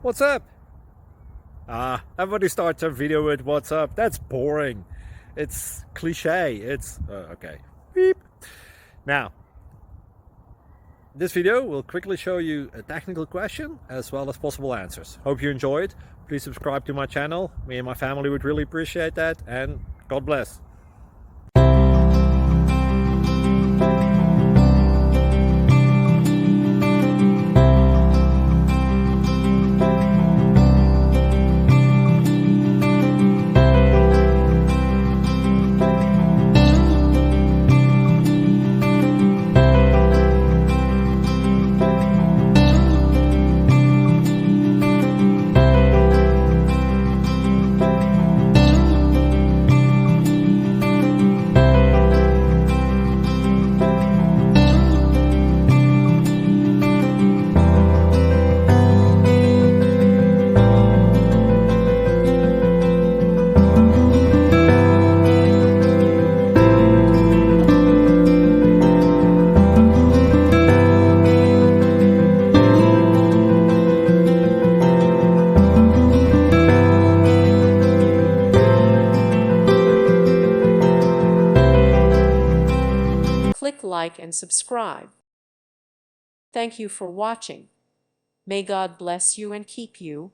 What's up? Everybody starts a video with what's up. That's boring. It's cliche. It's okay. Beep. Now, this video will quickly show you a technical question as well as possible answers. Hope you enjoyed. Please subscribe to my channel. Me and my family would really appreciate that, and God bless. Click like and subscribe. Thank you for watching. May God bless you and keep you.